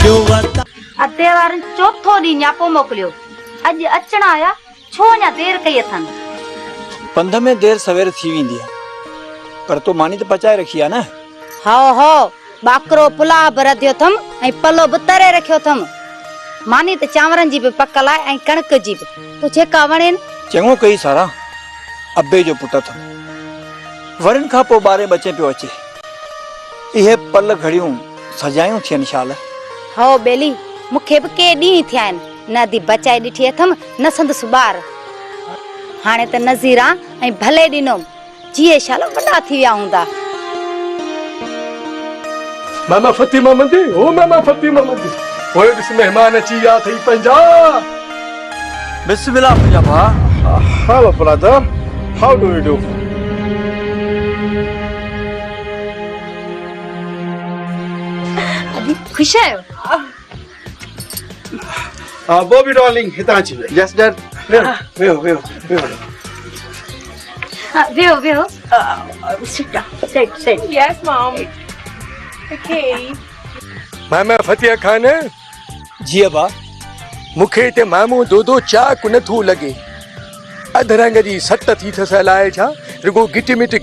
अधे वारनि चौथो ॾींहुं न्यापो मोकिलियो। अॼु अचणा आया, छो अञा देरि कई अथनि? पंध में देर सवेर थी वेंदी आहे, पर तो मानी त पचाए रखी आहे न। हो बाकरो पुलाव भरदियो अथमि ऐं पलो बि तरे रखियो अथमि। मानी त चांवरनि जी बि पकल आहे ऐं कणिक जी बि। तो जेका वणेनि। चङो कई सारा, अबे जो पुट अथमि, वरनि खां पोइ ॿारहें बचे पियो अचे। इहे पल घड़ियूं सजायूं थियनि शाल। हो बेली, मूंखे बि के ॾींहं थिया आहिनि, न दी बचाए ॾिठी अथमि न संदसि ॿार। हाणे त नज़ीरा ऐं भले ॾिनो, जीअं शाल वॾा थी विया हूंदा। मामा फतीमा मंदी, ओ मामा फतीमा मंदी, ओए ॾिस मेहमान अची विया अथई पंहिंजा। बिस्मिल्लाह मुंहिंजा भाउ। Hello brother, how do you do? अभी खुश आहियो? Bobby darling, हितां अची वे। Yes dad. वेहो। वेहो। Sit down. Sit. Yes, Mom. Okay. मामा फतिया खान, जी अबा। मूंखे ते मामू दो चाक नथो लॻे। अधरंग जी सट थी थसलाए छा, रुगो गिट मिट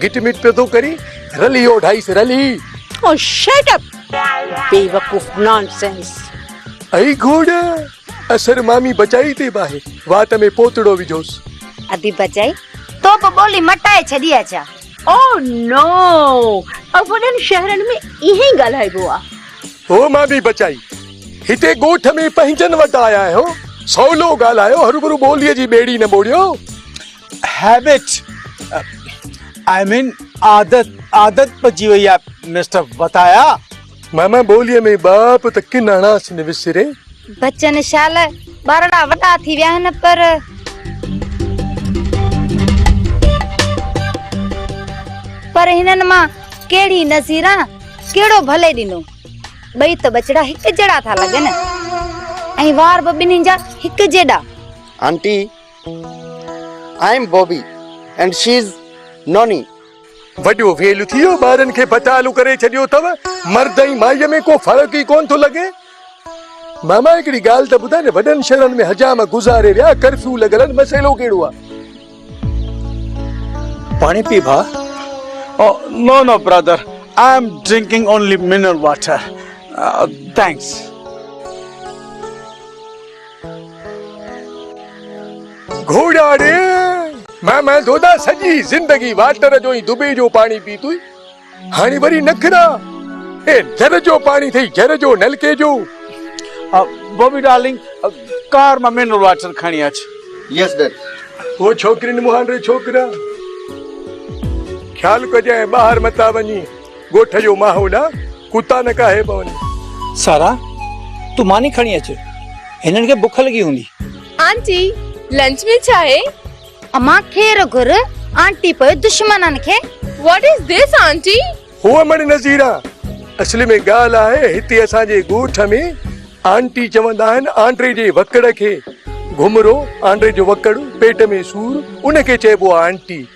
पियो थो करी, रली ओ ढाई से रली। Oh, shut up. बेवकूफ nonsense. आई घोड़ा, असर मामी बचाई ते बाहे, वात में पोतड़ो विझोस। अधी बचाई तो बि ॿोली मटाए छॾी अचा। Oh no. अब वॾनि शहरनि में इहे ई ॻाल्हाइबो आहे। ओ मामी बचाई, हिते ॻोठ में पंहिंजनि वटि आया आहियो, सवलो ॻाल्हायो, हरूभरू ॿोलीअ जी ॿेड़ी न ॿोड़ियो। हैबिट, आई मीन आदत पची वई आहे मिस्टर बताया। मामा ॿोलीअ में बाप त किन हणासि न विसरे। बचन शाल ॿारड़ा वॾा थी विया आहिनि, पर हिननि मां कहिड़ी नज़ीरा कहिड़ो भले ॾिनो। ॿई त बचड़ा हिकु जहिड़ा था लॻनि ऐं वार बि ॿिन्हिनि जा हिकु जहिड़ा। Auntie, I am Bobby and she is Noni. वॾो वेल थियो, ॿारनि खे बटालू करे छॾियो अथव। मर्द ऐं माईअ में को फ़र्क़ु ई कोन थो लॻे। मामा हिकिड़ी ॻाल्हि त ॿुधाए न, वॾनि शहरनि में हजाम गुज़ारे विया, कर्फ्यू लॻल, मसइलो कहिड़ो आहे? पानी पी भा। No brother, I am drinking only mineral water. Thanks. घोड़ा रे, मामा दोदा सॼी ज़िंदगी वाटर जो ई दुबे जो पाणी पीतुई, हाणे वरी नखरा। ए झर जो पाणी थई, झर जो नलके जो। बॉबी डार्लिंग, कार में मिनरल वाटर खणी अच। Yes dad. ओ छोकरिन मुहान रे छोकरा, ख्याल कजाए ॿाहिरि मता वञी, ॻोठ जो माहौल आहे, कुता न काहे पवनि। सारा, तू मानी खणी अच, हिननि खे बुख लगी हूंदी। आंटी, लंच में छा आहे? अमा खेर घुर, आंटी पे दुश्मननि खे। What is this, aunty? हुआ मन नज़ीरा, असली में ॻाल्हि आहे, हिते असांजे ॻोठ में आंटी चवंदा आहिनि आंड्रे जे वकड़ खे। घुमरो, आंड्रे जो वकड़, पेट में सूर, उनखे चइबो आहे आंटी।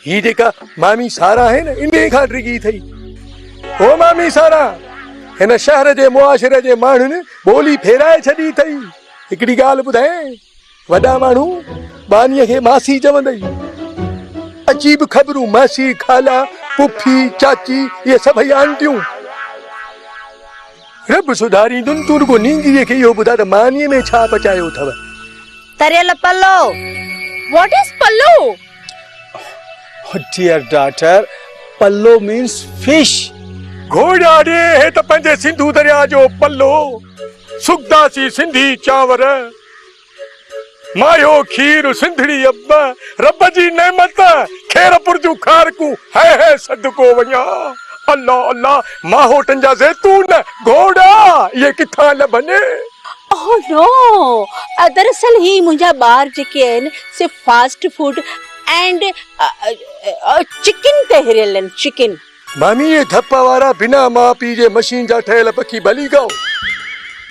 ही जेका मामी सारा है न, इन्हे खां डिगी थई। ओ मामी सारा, हिन शहर जे मुआशिरे जे माण्हुनि ॿोली फेराए छॾी अथई। हिकिड़ी ॻाल्हि ॿुधाए, वॾा माण्हू बानीअ खे मासी चवंदई। अजीब ख़बरूं, मासी, खाला, पुफी, चाची, इहे सभई आंटियूं। रब सुधारींदुनि, तूं रुगो नींगीअ खे इहो ॿुधा त मानीअ में छा पचायो अथव? तरियल पलो। What is pallo? Oh dear daughter, pallo means fish. घोड़ा रे, हे त पंहिंजे सिंधू दरिया जो पल्लो, सुखदासी सिंधी चांवर, मायो खीर सिंधड़ी अब्ब, रब जी नेमत, खेर पुरजू खारकू, है सदको वञा। अल्लाह अल्लाह, माहोटन जा ज़ैतून, घोड़ा, ये किथां लभने? Oh no. दरअसल ही मुंहिंजा ॿार जेके आहिनि से फास्ट फूड एंड चिकन ते हिरियल आहिनि, चिकन। मामी ये धप्पा वारा बिना माउ पीउ जे मशीन जा ठहियल पखी भली गाओ,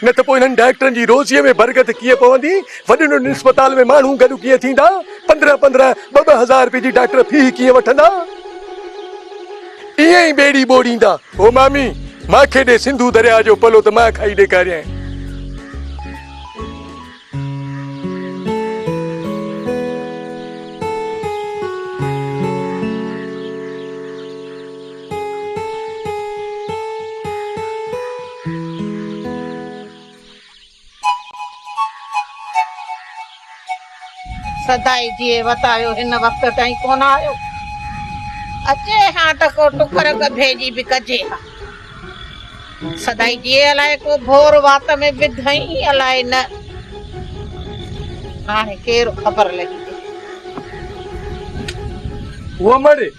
न त पोइ हिननि डॉक्टरनि जी रोज़ीअ में बरकत कीअं पवंदी? वॾनि अस्पताल में माण्हू गॾु कीअं थींदा? 15-15, 2-2 हज़ार रुपए जी डॉक्टर फी कीअं वठंदा? ईअं ई ॿेड़ी ॿोड़ींदा। ओ मामी, मांखे ॾे सिंधू दरिया जो पलो त मां खाई ॾेखारियां। सदाई जी बतायो हिन वक्त ताईं कोन आयो। अचे हाँ टको टुकर भेजी भी कजे हा। सदाई जी अलाए को भोर वात में विधई अलाए न। हाणे केर खबर लगी वो मरे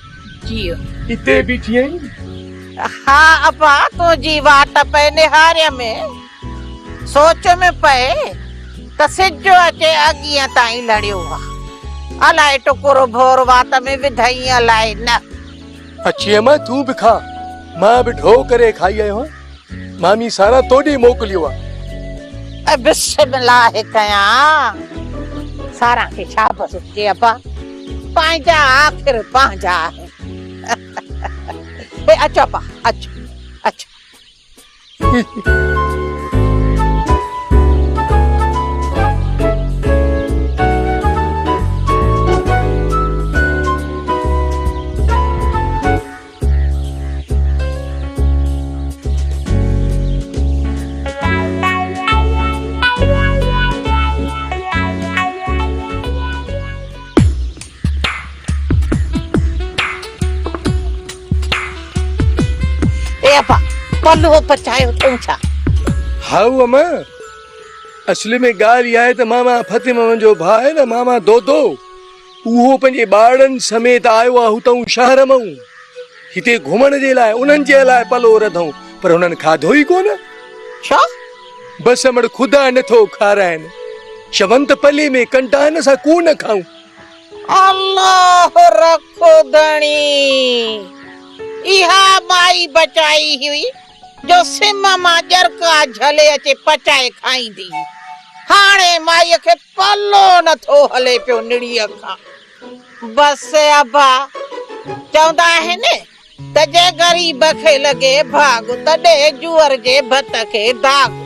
जियो। इते भी थी हाँ अबा तो जी वाट पे निहारे में सोच में पे त सिजो अचे अगिया ताईं लड़ियो हा। अलाए टुकुर भोर वात में विधई अलाए न। अच्छी अम्मा तू भी खा, मां भी ढो करे खाई आयो हां। मामी सारा तोड़ी मोकलियो आ। बिस्मिल्लाह कया सारा के शाबाश के अबा पांजा आखिर पांजा है। ए अच्छा पा अच्छा अच्छा। पल्लू पचायो तुम छा? हाउ अम्मा असली में गाल आहे त मामा फतिमा जो भा है ना मामा दोदो उहो पंहिंजे ॿारनि समेत आयो आहे हुतां शहर मां हिते घुमण जे लाइ उन्हनि जे लाइ पलो रधऊं पर हुननि खाधो ई कोन। छो? बस अमड़ खुदा नथो खाराइनि चवनि त पले में कंटा न सा को न खाऊं। अल्लाह रखो धणी इहा माई बचाई हुई जो सिम मां जरका झले अचे पचाए खाईंदी। हाणे माई खे पल्लो नथो हले पियो निड़ीअ खां। बस अबा चवंदा आहिनि त जे ग़रीब खे लॻे भाग तॾे जुअर जे भत खे दाग।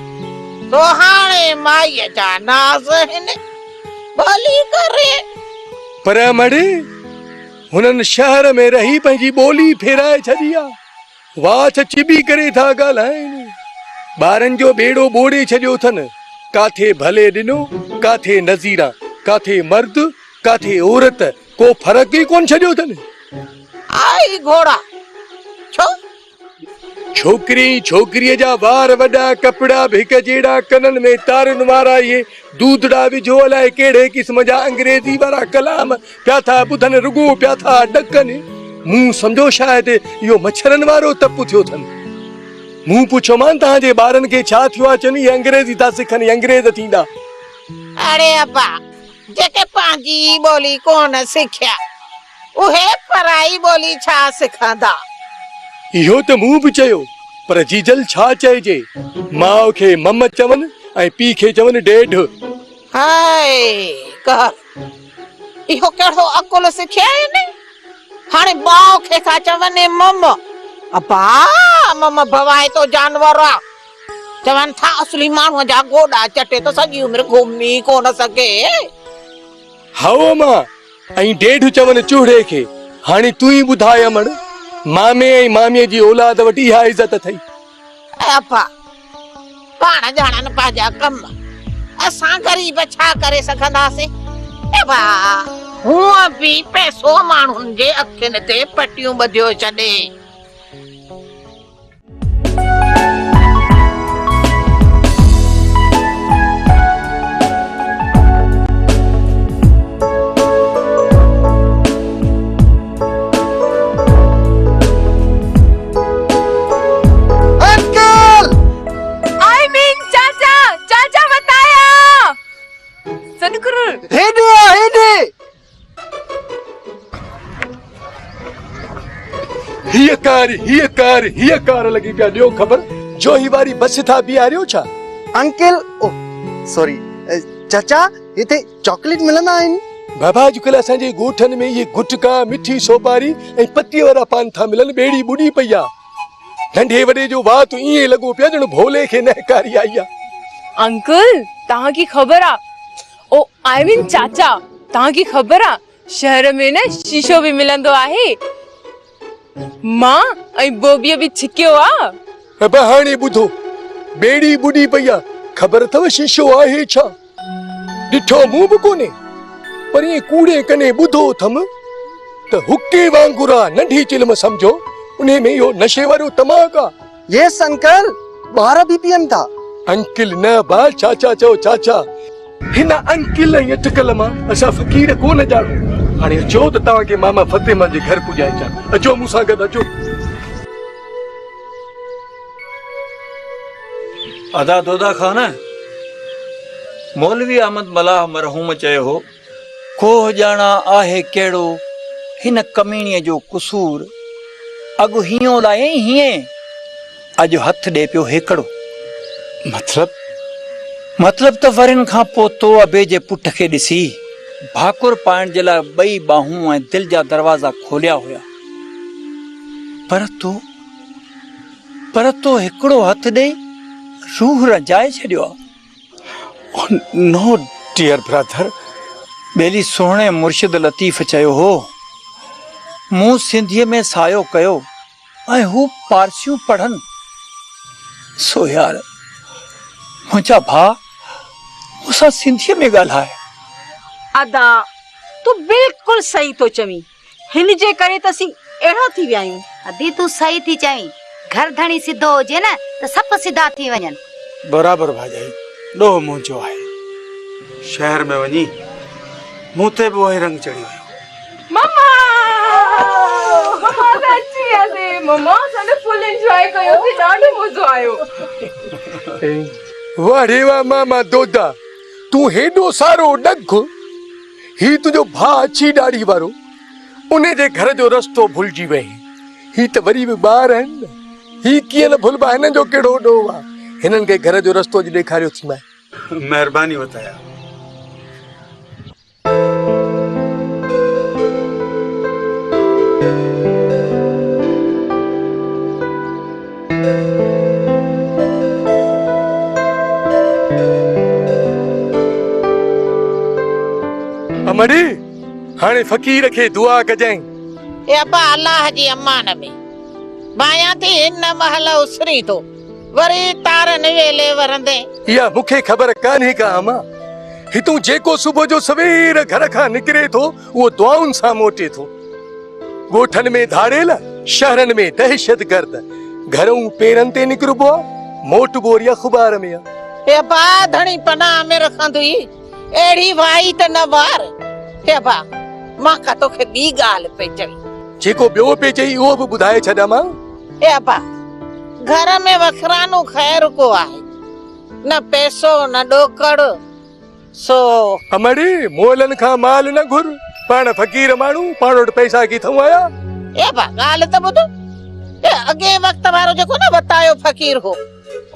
तो हाणे माईअ जा नाज़ आहिनि भली करे। पर अमड़े हुननि शहर में रही पंहिंजी ॿोली फेराए छॾी आहे। वाछ चिबी करे था ॻाल्हाइनि। ॿारनि जो बेड़ो ॿोड़े छॾियो अथनि। काथे भले ॾिनो काथे नज़ीरा काथे मर्द काथे औरत को फ़र्क़ु ई कोन छॾियो अथनि। आई घोड़ा छो? छोकिरी छोकिरीअ जा वार वॾा कपिड़ा भिक जहिड़ा कननि में तारुनि वारा इहे दूधड़ा विझो अलाए कहिड़े क़िस्म जा अंग्रेज़ी वारा कलाम पिया था ॿुधनि रुगो पिया था ॾकनि। मूं सम्झो शायदि इहो मच्छरनि वारो तपु थियो अथनि। मूं पुछोमान तव्हांजे ॿारनि खे छा थियो आहे चवनि अंग्रेज़ी था सिखनि अंग्रेज़ थींदा। अरे अब्बा जेके पंहिंजी ॿोली कोन सिखिया उहे पराई ॿोली छा सिखंदा? इहो त मूं बि चयो पर जीजल छा चइजे माउ खे मम चवनि ऐं पीउ खे चवनि ॾेढ। हाय कर इहो कहिड़ो अकुल सिखिया आहिनि? हाणे माउ खे था चवनि मम। अब्बा मम भवाए तो जानवर आ। चवनि था असली माण्हूअ जा गोॾा चटे तो सॼी उमिरि घुमी कोन सघे। हाओ मां ऐं ॾेढ चवनि चूड़े खे। हाणे तूं ई ॿुधाए अमड़ मामे ऐं मामीअ जी औलाद वटि इहा इज़त अथई। अब्बा पाण ॼाणनि पंहिंजा कम असां ग़रीब छा करे सघंदासीं? अब्बा हूअं बि पैसो माण्हुनि जे अखियुनि ते पटियूं ॿधियो छॾे। हीअ कार लगी पिया ॾियो ख़बर जो ही वारी बस था बीहारियो छा? अंकल ओ सॉरी चाचा हिते चॉकलेट मिलंदा आहिनि? बाबा अॼुकल्ह असांजे ॻोठनि में इहे गुटका मिठी सोपारी ऐं पतीअ वारा पान था मिलनि। ॿेड़ी ॿुॾी पई आहे। नंढे वॾे जो वात ईअं लॻो पिया ॼण भोले खे नहकारी आई आहे। अंकल तव्हांखे ख़बर आहे ओ आई मीन चाचा तव्हांखे ख़बर आहे शहर में न शीशो बि मिलंदो आहे। मां ऐं बोबीअ बि छिकियो आहे। अब हाणे ॿुधो ॿेड़ी ॿुॾी पई आहे ख़बर अथव शीशो आहे छा? ॾिठो मूं बि कोन्हे परी कूड़े कने ॿुधो थम त हुके वांगुरु आहे नंढी चिलम समझो उन में इहो नशे वारो तमाक आहे। यस अंकल, 12 बीपीएम था। अंकिल न बा चाचा चओ चाचा। हिन अंकिल ऐं अटकल मां असां फ़क़ीर कोन ॼाणूं। हाणे अचो त तव्हांखे मामा फ़तेमा जे घर पुॼाइजां। अचो मूंसां गॾु अचो। अदा दोदा खान मौलवी अहमद मलाह मरहूम चयो हो, को ॼाणा आहे कहिड़ो हिन कमीणीअ जो कुसूर, अॻु हीअं लाइ हीअं अॼु हथ ॾे पियो हेकड़ो। मतलब त वरनि खां पोइ तो अबे जे पुट खे ॾिसी भाकुर पाइण जे लाइ ॿई बाहूं ऐं दिलि जा दरवाज़ा खोलिया हुया, पर तो हिकिड़ो हथ ॾेई रूह रजाए छॾियो आहे। नो डियर ब्रदर, ॿेली सोहणे मुर्शिद लतीफ़ चयो हो, मूं सिंधीअ में सायो कयो ऐं हू पारसियूं पढ़नि। सो यार मुंहिंजा भाउ मूंसां सिंधीअ में ॻाल्हाए। अदा तू बिल्कुल सही तो चवी, हिन जे करे त असीं अहिड़ा थी विया आहियूं। अदी तू सही थी चई, घर धणी सिधो हुजे न त सभु सिधा थी वञनि। बराबर भाॼाई, ॾोह मुंहिंजो आहे। शहर में वञी मूं ते बि वही रंग चढ़ी वियो। मम्मा अची वियासीं। मम्मा असां फुल एंजॉय कयोसीं, ॾाढो मज़ो आयो। वाह रे वाह मामा दोदा, तू हेॾो सारो ॾख। ही तुंहिंजो भाउ अची ॾाढ़ी वारो उन जे घर जो रस्तो भुलिजी वई। ही त वरी बि ॿार आहिनि, ही कीअं न भुलबा। हिननि जो कहिड़ो ॾोह आहे, हिननि खे घर जो रस्तो अॼु ॾेखारियो थी मैं। महिरबानी बताया। अमड़ी हाणे फ़कीर खे दुआ कजांइ। ए अब्बा अल्लाह जी अमान में माया थी हिन महल उसरी तो वरी तारन वेले वरंदे। इहा मूंखे ख़बर कान्हे का अमा। हितूं जेको सुबुह जो सवेर घर खां निकिरे थो उहो दुआउनि सां मोटे थो। ॻोठनि में धाड़ेल, शहरनि में दहशत गर्द, घरूं पेरनि ते निकिरबो आहे, मोटबो वरी अख़बार में आहे। ए अब्बा धणी पनाह में रखंदुई, एड़ी वाई त न वार। ए अब्बा मां का तोखे ॿी ॻाल्हि पे चई। जेको ॿियो पे चई उहो बि ॿुधाए छॾां मां। ए अब्बा घर में वखरानो ख़ैर को आहे, न पैसो न ॾोकड़। सो अमड़ी मोलनि खां माल न घुर, पाण फ़कीर माण्हू, पाण वटि पैसा किथां आया। ए अब्बा ॻाल्हि त ॿुध, ए अॻे वक़्त वारो जेको न वतायो फ़कीर हो,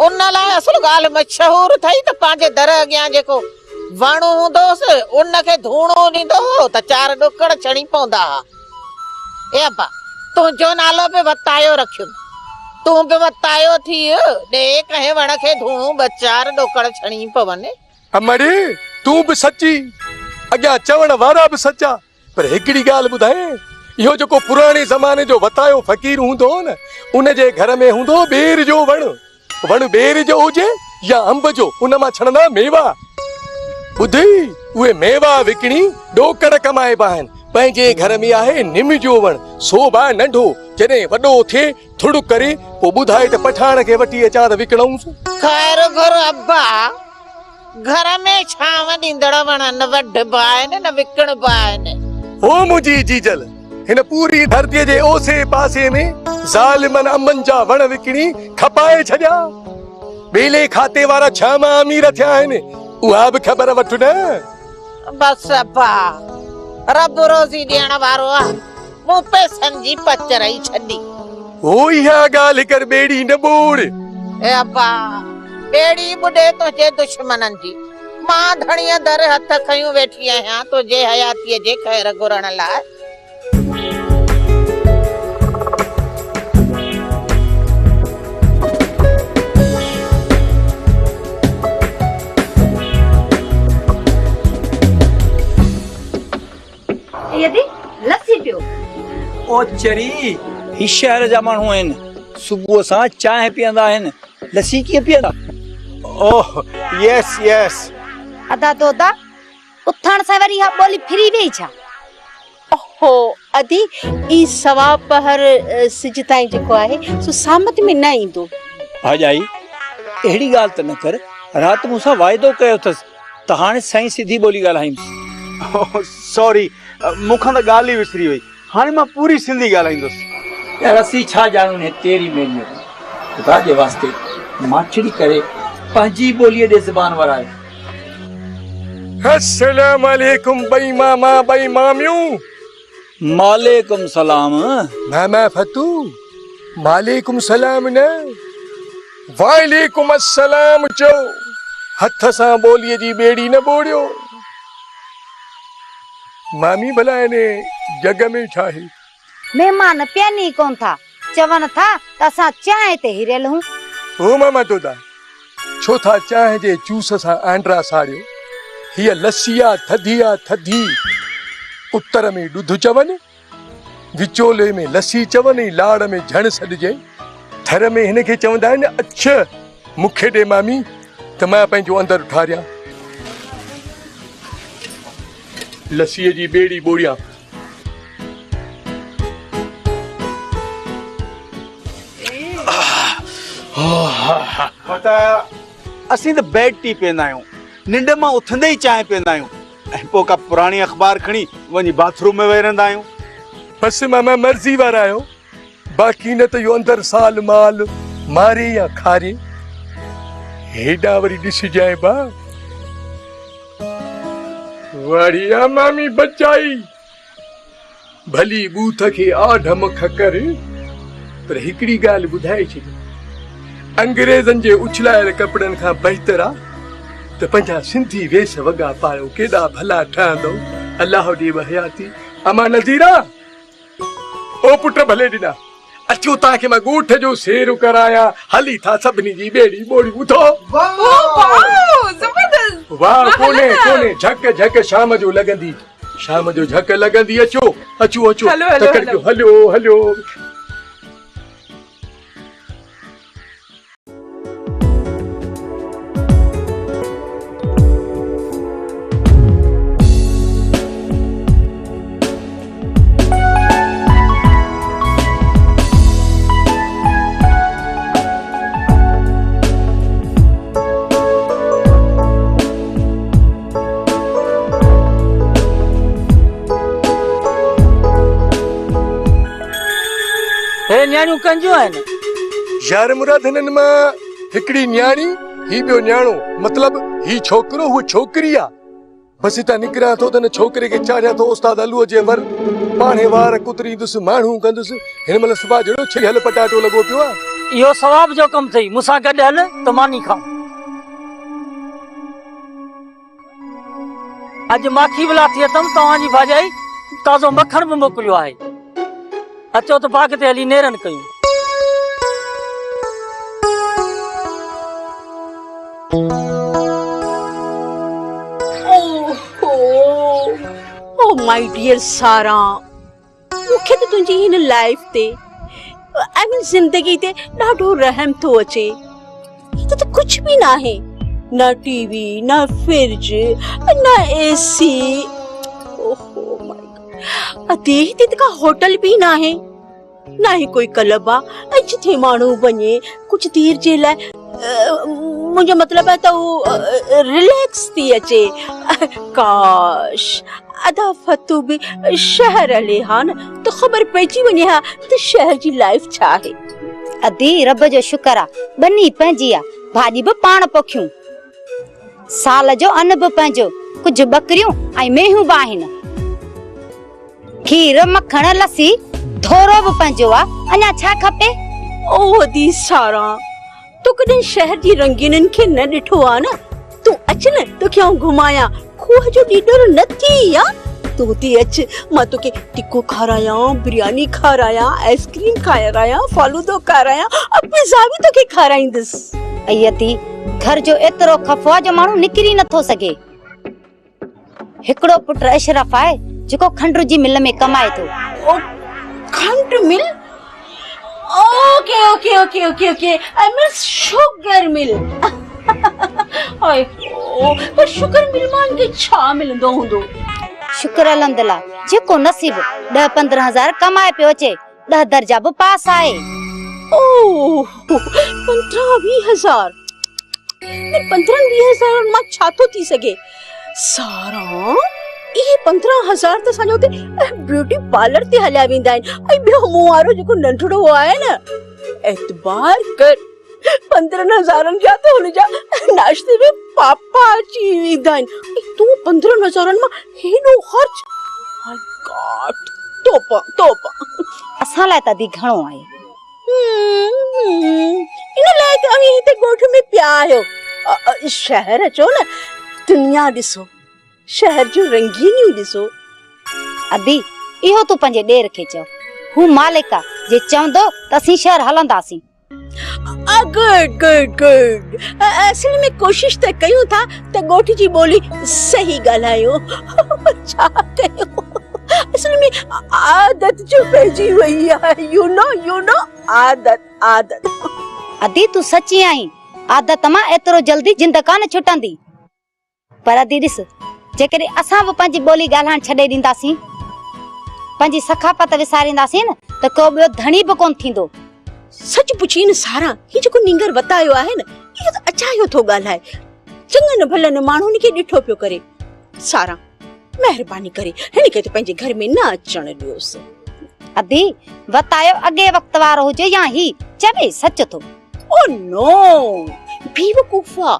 उन लाइ असुल ॻाल्हि मशहूर थई त पंहिंजे दर अॻियां जेको वणु हूंदोसि उनखे धूणो ॾींदो हो त 4 ॾोकड़ छणी पवंदा। ए अब्बा तुंहिंजो नालो बि वतायो रखियो, तूं बि वतायो थी ॾे कंहिं वण खे धूणो 2-4 ॾोकड़ छणी पवनि। अमड़ी तूं बि सची, अॻियां चवण वारा बि सचा। पर हिकिड़ी ॻाल्हि ॿुधाए, इहो जेको पुराणे ज़माने जो वतायो फ़कीर हूंदो न, उन जे घर में हूंदो बेर जो वण बेर जो हुजे या अंब जो, उन मां छणंदा मेवा। ॿुधी, उहे मेवा विकिणी ॾोकड़ कमाइबा आहिनि। पंहिंजे घर में आहे निम जो वण, सो बा नंढो, जॾहिं वॾो थिए थोड़ो करे पोइ ॿुधाए त पठाण खे वठी अचां त विकिणऊंसि। ख़ैर घुर अब्बा, घर में छांव ॾींदड़ वण न वढबा आहिनि न विकिणबा आहिनि। ओ मुंहिंजी जीजल, हिन पूरी धरतीअ जे ओसे पासे में ज़ालिमनि अमन जा वण विकिणी खपाए छॾिया। ॿेले खाते वारा छा मां अमीर थिया आहिनि, उहा बि ख़बर वठु न। बस अब्बा रब रोज़ी ॾियण वारो आहे, मूं पैसनि जी पचरई छॾी। ओ इहा ॻाल्हि कर ॿेड़ी न ॿोड़। ए अब्बा ॿेड़ी ॿुॾे तुंहिंजे दुश्मननि जी, मां धणीअ दर हथ खयूं वेठी आहियां तुंहिंजे हयातीअ जे ख़ैर घुरण लाइ। यदि लस्सी पियो। ओ चरी, ही शहर जा माण्हू आहिनि, सुबुह सां चांहि पीअंदा आहिनि, लस्सी कीअं पीअंदा? ओह यस यस। अदा दोदा उथण सां वरी हा ॿोली फिरी वई छा? ओहो अदी ई सवा पहर सिज ताईं जेको आहे सो सामत में न ईंदो। भाॼाई अहिड़ी ॻाल्हि त न कर, राति मूंसां वाइदो कयो अथसि त हाणे साईं सिधी ॿोली ॻाल्हाईंदुसि। सॉरी, मूंखां त ॻाल्हि ई विसरी वई। हाणे मां पूरी सिंधी ॻाल्हाईंदुसि। यार असीं छा ॼाणूं ने तेरी मेलियो, ख़ुदा जे वास्ते माछड़ी करे पंहिंजी ॿोलीअ ॾे ज़बान वरायो। अस्सलाम वालेकुम बई मामा बई मामियूं। मालेकुम सलाम। मामा फतू, मालेकुम सलाम न वालेकुम अस्सलाम चो। हथ सां ॿोलीअ जी ॿेड़ी न ॿोड़ियो। मामी भला ने जग में छा आहे? महिमान पियानी कोन था, चवनि था त असां चांहि ते हिरियल हूं। ओ मामा तोदा, छो था चांहि जे जूस सां आंड्रा साड़ियो? हीअ लस्सी आ थधी आ थधी। उत्तर में ॾुध चवनि, विचोले में लस्सी चवनि, लाड़ में झण सॾिजे। थर में हिन खे चवंदा आहिनि अछ। मूंखे ॾे मामी त मां पंहिंजो अंदरि ठारियां, लस्सीअ जी ॿेड़ी ॿोड़ियां। असीं त बेड टी पीअंदा आहियूं, निंड मां उथंदे ई चांहि पीअंदा आहियूं ऐं पोइ का पुराणी अख़बार खणी वञी बाथरूम में वेही रहंदा आहियूं। बसि मामा मर्ज़ी वारा आहियो, बाक़ी न त इहो अंदरि साल माल मारे या खारे। हेॾा वरी ॾिसिजांइ बा। वाड़िया मामी बचाई, भली बूथ खे आढ मख कर। पर हिकिड़ी ॻाल्हि ॿुधाए छॾ, अंग्रेज़नि जे उछलायल कपिड़नि खां बहितर आ त पंहिंजा सिंधी वेस वॻा पायो, केॾा भला ठहंदो। अलाह ॾे हयाती। अमा नज़ीरा, ओ पुट भले ॾिना, अचो तव्हांखे मां ॻोठ जो सेर करायां। हली था सभिनी जी ॿेड़ी ॿोड़ी ॿुधो। वाह कोने कोने, झक झक शाम जो लॻंदी, शाम जो झक लॻंदी। अचो अचो अचो, हलो हलो हलो। न्याणियूं कंजूं आहिनि यार मुराद, हिननि मां हिकिड़ी न्याणी, ही ॿियो न्याणो, मतलब ही छोकिरो हूअ छोकिरी आ। बसि हितां निकिरां थो त न छोकिरे खे चाढ़ियां थो उस्ताद अलूअ जे वर, पाणे वार कुतरींदुसि, माण्हू कंदुसि। हिन महिल सुभाउ जहिड़ो छिड़ियल पटाटो लॻो पियो आहे। इहो सवाब जो कमु अथई, मूंसां गॾु हल त मानी खाऊं। अॼु माखी बि लाथी अथमि तव्हांजी भाॼाई, ताज़ो मखण बि मोकिलियो आहे। अचो त बाग़ ते हली नेरनि कयूं। ओ माय डियर सारा, मूंखे त तुंहिंजी हिन लाइफ ते, आई मीन ज़िंदगी ते ॾाढो रहम थो अचे। हिते त कुझु बि न आहे, न टीवी, न फ्रिज, न एसी। ओहो माय गॉड, अदे हिते त का होटल बि न आहे, न आहे कोई क्लब आहे जिथे माण्हू वञे कुझु देर जे लाइ। मुंहिंजो मतिलबु आहे त उहो रिलैक्स थी अचे। काश अदा फतू बि शहर हले हा न त ख़बर पइजी वञे हा त शहर जी लाइफ छा आहे। अदी रब जो शुक्र आ, बनी पंहिंजी आ, भाॼी बि पाण पोखियूं, साल जो अन्न बि पंहिंजो, कुझु बकरियूं ऐं मेहूं बि आहिनि, खीर मखण लस्सी थोरो बि पंहिंजो आ। अञा छा खपे? ओ दी सारा, तूं कॾहिं शहर जी रंगीननि खे न ॾिठो आहे न? तूं अच न, तोखे आउं घुमायां। खूह जो ॾीडर न थी या? तूं हुते अच, मां तोखे टिक्को खारायां, बिरयानी खारायां, आइसक्रीम खारायां, फालूदो खारायां, पिज़्ज़ा बि तोखे खाराईंदसि। अयती घर जो एतिरो खफ़ो आहे जो माण्हू निकिरी नथो सघे। हिकिड़ो पुट अशरफ आहे जेको खंड जी मिल में कमाए थो। खंड mill? Okay okay okay okay okay, I mean sugar mill. ओए ओहो पर शुक्र मिलमान के छा मिलंदो हूंदो। शुक्र अलहमदिल्ला जेको नसीब 10-15 हज़ार कमाए पियो अचे 10 दर्जा भी पास आए। ओह 15-20 हज़ार 15-20 हज़ार मां छा तो थी सके सारा ये 15 हज़ार तो साजो ते ब्यूटी पार्लर ते हलिया वेंदा आहिनि ऐं ॿियो मूं वारो जेको नंढड़ो आहे न एतबार कर 15 हज़ारनि जा तो हुन जा नाश्ते में पापा अची वेंदा आहिनि तू 15 हज़ारनि मां हेॾो ख़र्च माय गॉड तोपा असां लाइ त दी घणो आहे। इन लाइ त अवी हिते ॻोठ में पिया आहियो शहर अचो न दुनिया ॾिसो शहर जो रंगीनियूं ॾिसो। अदी इहो तू पंहिंजे ॾेर खे चओ हू मालिक आहे जे चवंदो त असीं शहर हलंदासीं। गुड असल में कोशिश त कयूं था त ॻोठ जी ॿोली सही ॻाल्हायो छा कयूं असल में आदत जो पइजी वई आहे यू नो आदत। अदी तू सची आई आदत मां एतिरो जल्दी जिंद कान छुटंदी पर अदी ॾिस जेकॾहिं असां बि पंहिंजी ॿोली ॻाल्हाइण छॾे ॾींदासीं पंहिंजी सखाफ़त विसारींदासीं न त को ॿियो धणी बि कोन थींदो। सच पुछी न सारा ही जेको नींगर वतायो आहे न इहो त अचायो थो ॻाल्हाए चङनि भलनि माण्हुनि खे ॾिठो पियो करे। सारा महिरबानी करे हिन खे त पंहिंजे घर में न अचण ॾियोसि। अदी वतायो अॻे वक्त वारो हुजे या ही चवे सच थो। ओ नो बेवकूफा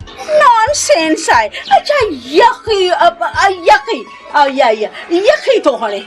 नॉनसेंस आहे। अच्छा यखी तो हणे